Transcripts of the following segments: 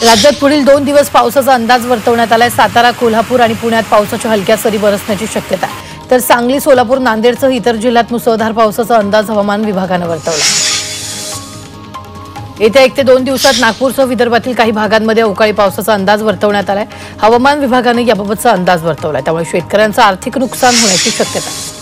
राज्यात पुढील 2 दिवस पावसाचा अंदाज वर्तवण्यात आलाय। सातारा, कोल्हापूर आणि पुण्यात पावसाच्या हलक्या सरी बरसण्याची शक्यता आहे, तर सांगली, सोलापूर, नांदेडसह इतर जिल्ह्यात मुसळधार पावसाचा अंदाज हवामान विभागाने वर्तवला। येत्या 1 ते 2 दिवसात नागपूरसह विदर्भातील काही भागांमध्ये अवकाळी पावसाचा अंदाज वर्तवण्यात आलाय। हवामान विभागाने याबाबतचा अंदाज वर्तवलाय, त्यामुळे शेतकऱ्यांचं आर्थिक नुकसान होण्याची शक्यता आहे।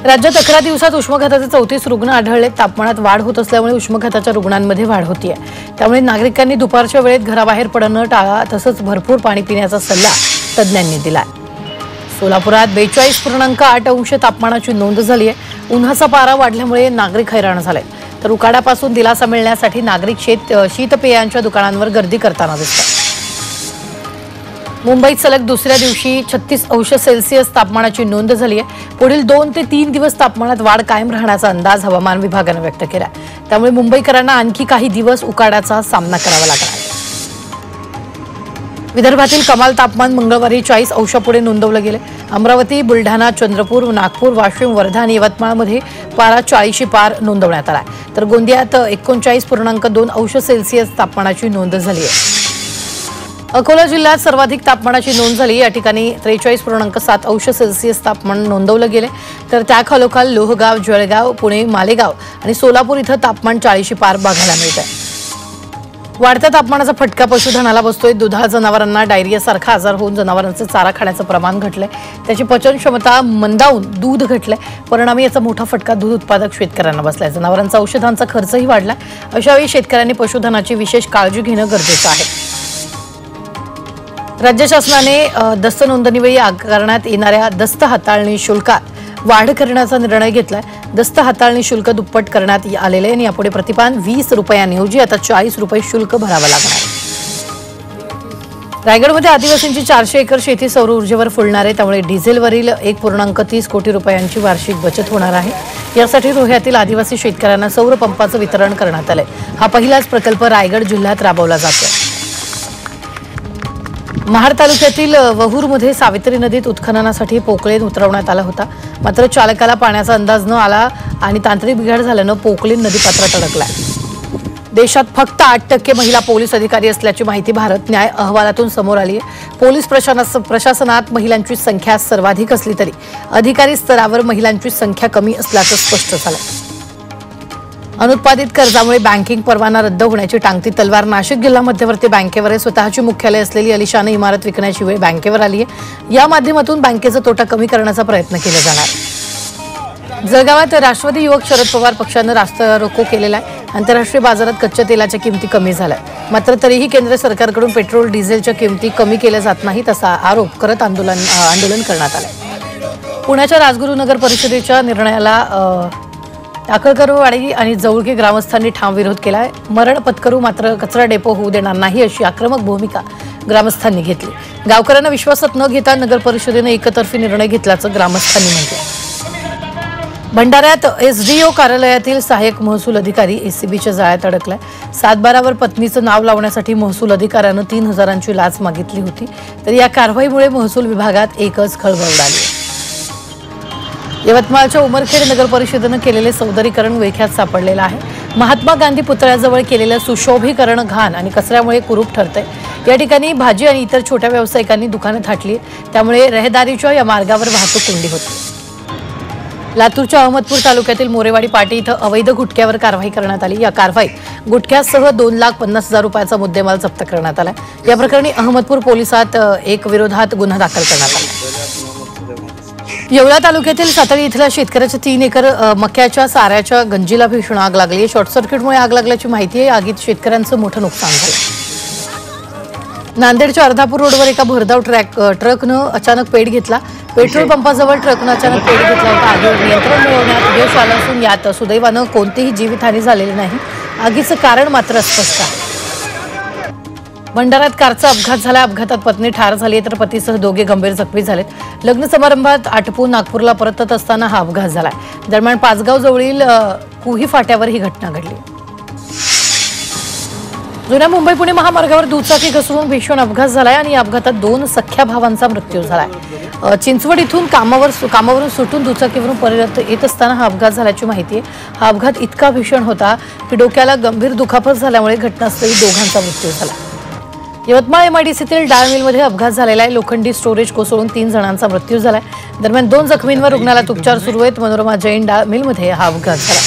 राज्यात 11 दिवसात उष्माघाताचे 34 रुग्ण आढळले। तापमानात वाढ होत असल्यामुळे उष्माघाताच्या रुग्णांमध्ये वाढ होतीये, त्यामुळे नागरिकांनी दुपारच्या वेळेत घराबाहेर पडणं टाळा, तसंच भरपूर पाणी पिण्याचा सल्ला तज्ज्ञांनी दिलाय। सोलापुरात 42.8 अंश तापमानाची नोंद झाली आहे। उन्हाचा पारा वाढल्यामुळे नागरिक हैराण झाले, तर उकाड्यापासून दिलासा मिळण्यासाठी नागरिक शीतपेयांच्या दुकानांवर गर्दी करताना दिसतात। मुंबईत सलग दुसऱ्या दिवशी 36 अंश सेल्सिअस तापमानाची नोंद झाली आहे। पुढील 2 ते 3 दिवस तापमानात वाढ कायम राहण्याचा अंदाज हवामान विभागाने व्यक्त केला, त्यामुळे मुंबईकरांना आणखी काही दिवस उकाड्याचा सामना करावा लागणार आहे। विदर्भातील कमाल तापमान मंगळवारी 40 अंशापुढे नोंदवलं गेले। अमरावती, बुलढाणा, चंद्रपूर, नागपूर, वाशिम, वर्धा आणि यवतमाळमध्ये पारा 40शी पार नोंदवण्यात आला, तर गोंदियात 39.2 अंश सेल्सिअस तापमानाची नोंद झाली आहे। अकोला जिल्ह्यात सर्वाधिक तापमानाची नोंद झाली। या ठिकाणी 43.7 अंश सेल्सिअस तापमान नोंदवलं गेले, तर त्याखालोखाल लोहगाव, जळगाव, पुणे, मालेगाव आणि सोलापूर इथं तापमान 40शी पार बघायला मिळतंय। वाढत्या तापमानाचा फटका पशुधनाला बसतोय। दुधाळ जनावरांना डायरियासारखा आजार होऊन जनावरांचं चारा खाण्याचं प्रमाण घटलंय, त्याची पचन क्षमता मंदावून दूध घटलंय। परिणामी याचा मोठा फटका दूध उत्पादक शेतकऱ्यांना बसलाय। जनावरांचा औषधांचा खर्चही वाढलाय। अशावेळी शेतकऱ्यांनी पशुधनाची विशेष काळजी घेणं गरजेचं आहे। राज्य शासनाने दस्त नोंदणीवेळी आकारण्यात येणाऱ्या दस्त हाताळणी शुल्कात वाढ करण्याचा निर्णय घेतलाय। दस्त हाताळणी शुल्क दुप्पट करण्यात आलेले आणि यापुढे प्रतिपान 20 रुपयांऐवजी आता 40 रुपये शुल्क भरावं लागणार आहे। रायगडमध्ये आदिवासींची 400 एकर शेती सौर ऊर्जेवर फुलणार आहे, त्यामुळे डिझेलवरील 1.30 कोटी रुपयांची वार्षिक बचत होणार आहे। यासाठी रोह्यातील आदिवासी शेतकऱ्यांना सौर पंपाचं वितरण करण्यात आलंय। हा पहिलाच प्रकल्प रायगड जिल्ह्यात राबवला जातोय। महाड तालुक्यातील वहूरमध्ये सावित्री नदीत उत्खननासाठी पोकलेन उतरवण्यात आला होता, मात्र चालकाला पाण्याचा अंदाज न आला आणि तांत्रिक बिघाड झाल्यानं पोकलेन नदीपात्रात अडकलाय। देशात फक्त 8% महिला पोलीस अधिकारी असल्याची माहिती भारत न्याय अहवालातून समोर आली आहे। पोलीस प्रशासनात महिलांची संख्या सर्वाधिक असली तरी अधिकारी स्तरावर महिलांची संख्या कमी असल्याचं स्पष्ट झालंय। अनुत्पादित कर्जामुळे बँकिंग परवाना रद्द होण्याची टांगती तलवार नाशिक जिल्हा मध्यवर्ती बँकेवर स्वतःची मुख्यालय असलेली अलिशान इमारत विकण्याची वेळ बँकेवर आली आहे। या माध्यमातून बँकेचा तोटा कमी करण्याचा प्रयत्न केला जाणार। जळगावात राष्ट्रवादी युवक शरद पवार पक्षानं रास्ता रोको केलेला आहे। आंतरराष्ट्रीय बाजारात कच्च्या तेलाच्या किमती कमी झाल्या, मात्र तरीही केंद्र सरकारकडून पेट्रोल डिझेलच्या किमती कमी केल्या जात नाहीत असा आरोप करत आंदोलन करण्यात आलं। पुण्याच्या राजगुरुनगर परिषदेच्या निर्णयाला टाकळकरवाडी आणि जवळगे ग्रामस्थांनी ठाम विरोध केलाय। मरण पत्करू मात्र कचरा डेपो होऊ देणार नाही अशी आक्रमक भूमिका ग्रामस्थांनी घेतली। गावकऱ्यांना विश्वासात न घेता नगर परिषदेने एकतर्फी निर्णय घेतल्याचं ग्रामस्थांनी म्हटलं। भंडाऱ्यात एसडीओ कार्यालयातील सहाय्यक महसूल अधिकारी एसीबीच्या जाळ्यात अडकलाय। 7/12वर पत्नीचं नाव लावण्यासाठी महसूल अधिकाऱ्यानं 3,000ची लाच मागितली होती, तर या कारवाईमुळे महसूल विभागात एकच खळबळ उडाली। यवतमाळच्या उमरखेड नगर परिषदेनं केलेले सौंदर्यीकरण विळख्यात सापडलेलं आहे। महात्मा गांधी पुतळ्याजवळ केलेलं सुशोभीकरण घाण आणि कचऱ्यामुळे कुरूप ठरतंय। या ठिकाणी भाजी आणि इतर छोट्या व्यावसायिकांनी दुकानं थाटली, त्यामुळे रहदारीच्या या मार्गावर वाहतूक कोंडी होती। लातूरच्या अहमदपूर तालुक्यातील मोरेवाडी पाटी इथं अवैध गुटख्यावर कारवाई करण्यात आली। या कारवाईत गुटख्यासह 2,50,000 रुपयाचा मुद्देमाल जप्त करण्यात आला। या प्रकरणी अहमदपूर पोलिसात एक विरोधात गुन्हा दाखल करण्यात आला। येवला तालुक्यातील सातळी इथल्या शेतकऱ्याच्या 3 एकर मक्याच्या चाऱ्याच्या गंजीला भीषण आग लागली। शॉर्ट सर्किटमुळे आग लागल्याची माहिती आहे। आगीत शेतकऱ्यांचं मोठं नुकसान झालं। नांदेडच्या अर्धापूर रोडवर एका भरधाव ट्रकनं अचानक पेट घेतला। पेट्रोल पंपाजवळ ट्रकनं अचानक पेट घेतला होता। आगीवर नियंत्रण मिळवण्यात यश आलं असून यात सुदैवानं कोणतीही जीवितहानी झालेली नाही। आगीचं कारण मात्र अस्पष्ट आहे। भंडाऱ्यात कारचा अपघात झाला। अपघातात पत्नी ठार झाली, तर पतीसह दोघे गंभीर जखमी झालेत। लग्न समारंभात आटपून नागपूरला परतत असताना हा अपघात झालाय। दरम्यान पाचगाव जवळील कुही फाट्यावर ही घटना घडली। जुन्या मुंबई पुणे महामार्गावर दुचाकी घसरून भीषण अपघात झालाय आणि या अपघातात 2 सख्ख्या भावांचा मृत्यू झालाय। चिंचवड इथून कामावरून सुटून दुचाकीवरून परत येत असताना हा अपघात झाल्याची माहिती आहे। हा अपघात इतका भीषण होता की डोक्याला गंभीर दुखापत झाल्यामुळे घटनास्थळी दोघांचा मृत्यू झाला। यवतमाळ एमआयडीसीतील डाळ मिलमध्ये अपघात झालेला आहे। लोखंडी स्टोरेज कोसळून 3 जणांचा मृत्यू झालाय। दरम्यान 2 जखमींवर रुग्णालयात उपचार सुरू आहेत। मनोरमा जैन डाळ मिलमध्ये हा अपघात झाला।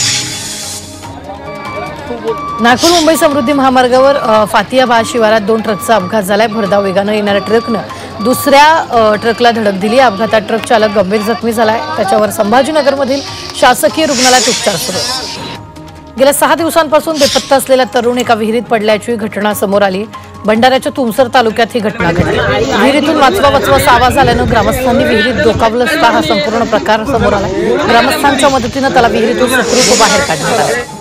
नागपूर मुंबई समृद्धी महामार्गावर फातियाबाद शिवारात 2 ट्रकचा अपघात झालाय। भरधाव वेगानं येणाऱ्या ट्रकनं दुसऱ्या ट्रकला धडक दिली। अपघातात ट्रक चालक गंभीर जखमी झालाय। त्याच्यावर संभाजीनगरमधील शासकीय रुग्णालयात उपचार सुरू आहेत। गेल्या 6 दिवसांपासून बेपत्ता असलेला तरुण एका विहिरीत पडल्याची घटना समोर आली। भंडाऱ्याच्या तुमसर तालुक्यात ही घटना घडली। विहिरीतून वाचवा आवाज आल्यानं ग्रामस्थांनी विहिरीत डोकावलं असता हा संपूर्ण प्रकार समोर आला। ग्रामस्थांच्या मदतीनं त्याला विहिरीतून सुखरूप बाहेर काढण्यात आलं।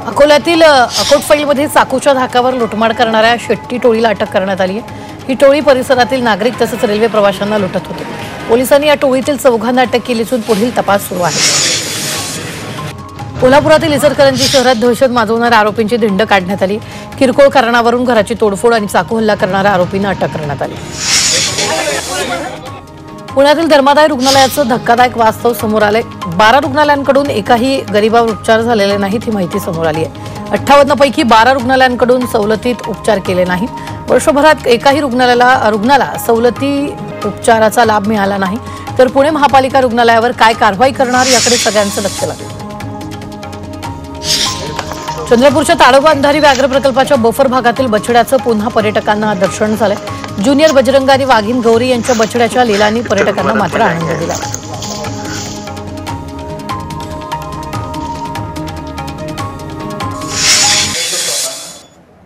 अकोल्यातील अकोटफळीमध्ये चाकूच्या धाकावर लुटमार करणाऱ्या शेट्टी टोळीला अटक करण्यात आली आहे। ही टोळी परिसरातील नागरिक तसंच रेल्वे प्रवाशांना लुटत होती। पोलिसांनी या टोळीतील 4 अटक केली असून पुढील तपास सुरू आहे। कोल्हापुरातील इचलकरंजी शहरात दहशत माजवणाऱ्या आरोपींची धिंड काढण्यात आली। किरकोळ कारणावरून घराची तोडफोड आणि चाकू हल्ला करणाऱ्या आरोपींना अटक करण्यात आली। पुण्यातील धर्मादाय रुग्णालयाचं धक्कादायक वास्तव समोर आलंय। 12 रुग्णालयांकडून एकाही गरीबावर उपचार झालेले नाहीत ही माहिती समोर आली आहे। 58 पैकी 12 रुग्णालयांकडून सवलतीत उपचार केले नाहीत। वर्षभरात एकाही रुग्णाला सवलती उपचाराचा लाभ मिळाला नाही। तर पुणे महापालिका रुग्णालयावर काय कारवाई करणार याकडे सगळ्यांचं लक्ष लागलं। चंद्रपूरच्या ताडोबा अंधारी व्याघ्र प्रकल्पाच्या बफर भागातील बछड्याचं पुन्हा पर्यटकांना दर्शन झालंय। ज्युनियर बजरंग आणि वाघीण गौरी यांच्या बछड्याच्या लीलांनी पर्यटकांना मात्र आनंद दिला।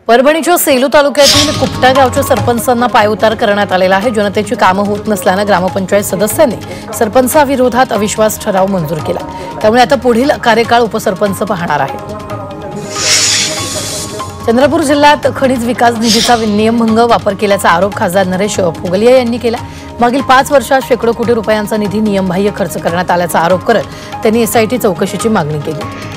परभणीच्या सेलू तालुक्यातील कुपटा गावच्या सरपंचांना पायउतार करण्यात आलेला आहे। जनतेची कामं होत नसल्यानं ग्रामपंचायत सदस्यांनी सरपंचाविरोधात अविश्वास ठराव मंजूर केला। त्यामुळे आता पुढील कार्यकाळ उपसरपंच पाहणार आहे। चंद्रपूर जिल्ह्यात खनिज विकास निधीचा नियमभंग वापर केल्याचा आरोप खासदार नरेश फुगलिया यांनी केला। मागील 5 वर्षात शेकडो कोटी रुपयांचा निधी नियमबाह्य खर्च करण्यात आल्याचा आरोप करत त्यांनी एसआयटी चौकशीची मागणी केली।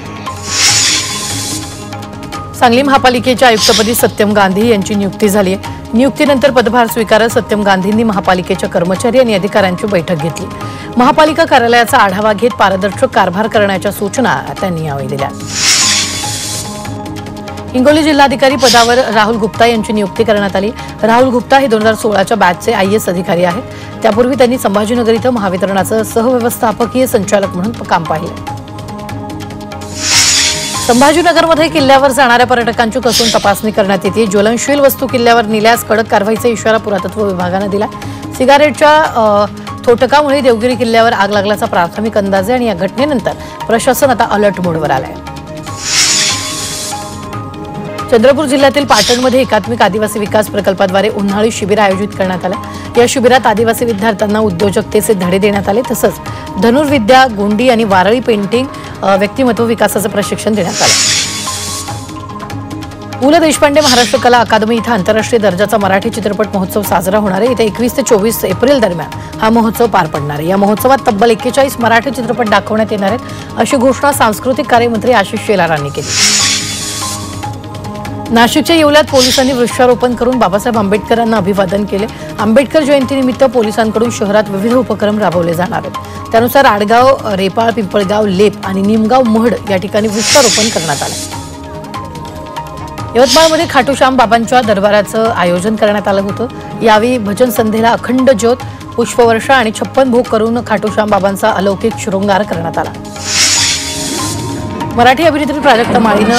सांगली महापालिकेच्या आयुक्तपदी सत्यम गांधी यांची नियुक्ती झाली आहे। नियुक्तीनंतर पदभार स्वीकारत सत्यम गांधींनी महापालिकेच्या कर्मचारी आणि अधिकाऱ्यांची बैठक घेतली। महापालिका कार्यालयाचा आढावा घेत पारदर्शक कारभार करण्याच्या सूचना त्यांनी यावेळी दिल्या। हिंगोली जिल्हाधिकारी पदावर राहुल गुप्ता यांची नियुक्ती करण्यात आली। राहुल गुप्ता हे 2016च्या बॅचचे आयएएस अधिकारी आहेत। त्यापूर्वी त्यांनी संभाजीनगर इथं महावितरणाचं सहव्यवस्थापकीय संचालक म्हणून काम पाहिले। संभाजीनगरमध्ये किल्ल्यावर जाणाऱ्या पर्यटकांची कसून तपासणी करण्यात येते। ज्वलनशील वस्तू किल्ल्यावर नेल्यास कडक कारवाईचा इशारा पुरातत्व विभागानं दिला। सिगारेटच्या थोटकामुळे देवगिरी किल्ल्यावर आग लागल्याचा प्राथमिक अंदाज आहे आणि या घटनेनंतर प्रशासन आता अलर्ट मोडवर आलंय। चंद्रपूर जिल्ह्यातील पाटणमध्ये एकात्मिक आदिवासी विकास प्रकल्पाद्वारे उन्हाळी शिबिर आयोजित करण्यात आलं। या शिबिरात आदिवासी विद्यार्थ्यांना उद्योजकतेचे धडे देण्यात आले। तसंच धनुर्विद्या, गोंडी आणि वारळी पेंटिंग, व्यक्तिमत्व विकासाचं प्रशिक्षण देण्यात आलं। पु ल देशपांडे महाराष्ट्र कला अकादमी इथं आंतरराष्ट्रीय दर्जाचा मराठी चित्रपट महोत्सव साजरा होणार आहे। येत्या 21 ते 24 एप्रिल दरम्यान हा महोत्सव पार पडणार आहे। या महोत्सवात तब्बल 41 मराठी चित्रपट दाखवण्यात येणार आहेत, अशी घोषणा सांस्कृतिक कार्यमंत्री आशिष शेलारांनी केली। नाशिकच्या येवल्यात पोलिसांनी वृक्षारोपण करून बाबासाहेब आंबेडकरांना अभिवादन केले। आंबेडकर जयंतीनिमित्त पोलिसांकडून शहरात विविध उपक्रम राबवले जाणार आहेत। त्यानुसार आडगाव, रेपाळ, पिंपळगाव, लेप आणि निमगाव महड या ठिकाणी वृक्षारोपण करण्यात आलं। यवतमाळमध्ये खाटूश्याम बाबांच्या दरबाराचं आयोजन करण्यात आलं होतं। यावेळी भजन संध्येला अखंड ज्योत, पुष्पवर्षा आणि 56 भोग करून खाटूश्याम बाबांचा अलौकिक शृंगार करण्यात आला। मराठी अभिनेत्री प्राजक्ता माळीनं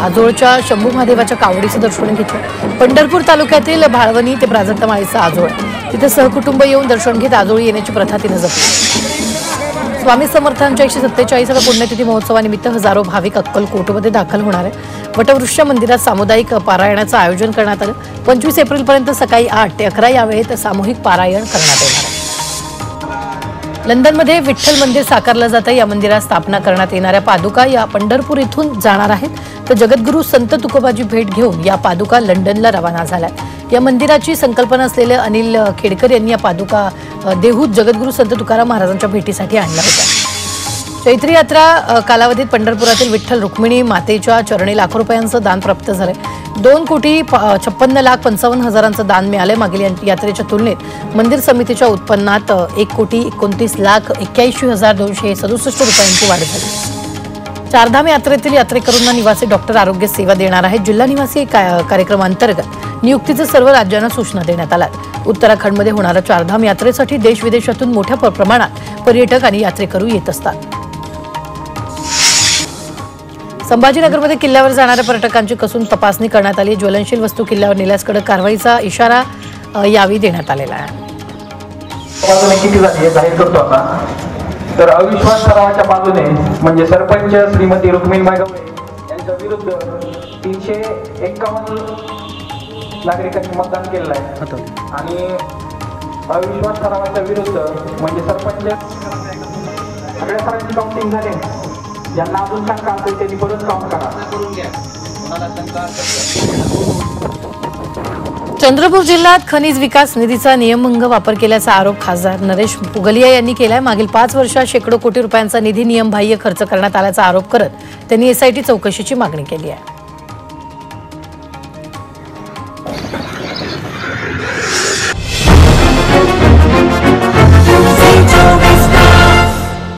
आजोळच्या शंभू महादेवाच्या कावडीचं दर्शन घेतलं। पंढरपूर तालुक्यातील भाळवणी ते प्राजक्ता माळीचा आजोळ, तिथे सहकुटुंब येऊन दर्शन घेत आजोळी येण्याची प्रथा तिनं जपली। स्वामी समर्थांच्या 147व्या पुण्यतिथी महोत्सवानिमित्त हजारो भाविक अक्कलकोटमध्ये दाखल होणार आहे। वटवृक्ष मंदिरात सामुदायिक पारायणाचं आयोजन करण्यात आलं। 25 एप्रिलपर्यंत सकाळी 8 ते 11 या वेळेत सामूहिक पारायण करण्यात येणार आहे। लंडनमध्ये विठ्ठल मंदिर साकारलं जातं। या मंदिरात स्थापना करण्यात येणाऱ्या पादुका या पंढरपूर इथून जाणार आहेत। तर जगद्गुरू संत तुकोबाची भेट घेऊन या पादुका लंडनला रवाना झाल्या। या मंदिराची संकल्पना असलेले अनिल खेडकर यांनी या पादुका देहूत जगद्गुरू संत तुकाराम महाराजांच्या भेटीसाठी आणल्या होत्या। चैत्री यात्रा कालावधीत पंढरपुरातील विठ्ठल रुक्मिणी मातेच्या चरणी लाखो रुपयांचं दान प्राप्त झालंय. 2,56,55,000चं दान मिळालंय. मागील यात्रेच्या तुलनेत मंदिर समितीच्या उत्पन्नात 1,29,81,267 रुपयांची वाढ झाली. चारधाम यात्रेतील यात्रेकरूंना निवासी डॉक्टर आरोग्य सेवा देणार आहेत. जिल्हा निवासी कार्यक्रमांतर्गत नियुक्तीचे सर्व राज्यांना सूचना देण्यात आल्या. उत्तराखंडमध्ये होणाऱ्या चारधाम यात्रेसाठी देश विदेशातून मोठ्या प्रमाणात पर्यटक आणि यात्रेकरू येत असतात. संभाजीनगरमध्ये किल्ल्यावर जाणाऱ्या पर्यटकांची कसून तपासणी करण्यात आली. ज्वलनशील वस्तू किल्ल्यावर नेल्यास कडक कारवाईचा इशारा यावेळी देण्यात आलेला आहे. तर अविश्वास ठरावाच्या बाजूने म्हणजे सरपंच श्रीमती रुक्मिणीबाई गवळे यांच्या विरुद्ध 351 नागरिकांनी मतदान केलेलं आहे. आणि अविश्वास ठरावाच्या विरुद्ध म्हणजे सरपंच सगळ्या सरांची काउंटिंग झाली. ज्यांना अजून शंका असेल त्यांनी परत काउंट करा. चंद्रपूर जिल्ह्यात खनिज विकास निधीचा नियमभंग वापर केल्याचा आरोप खासदार नरेश पुगलिया यांनी केलाय. मागील 5 वर्षात शेकडो कोटी रुपयांचा निधी नियमबाह्य खर्च करण्यात आल्याचा आरोप करत त्यांनी एसआयटी चौकशीची मागणी केली आहे.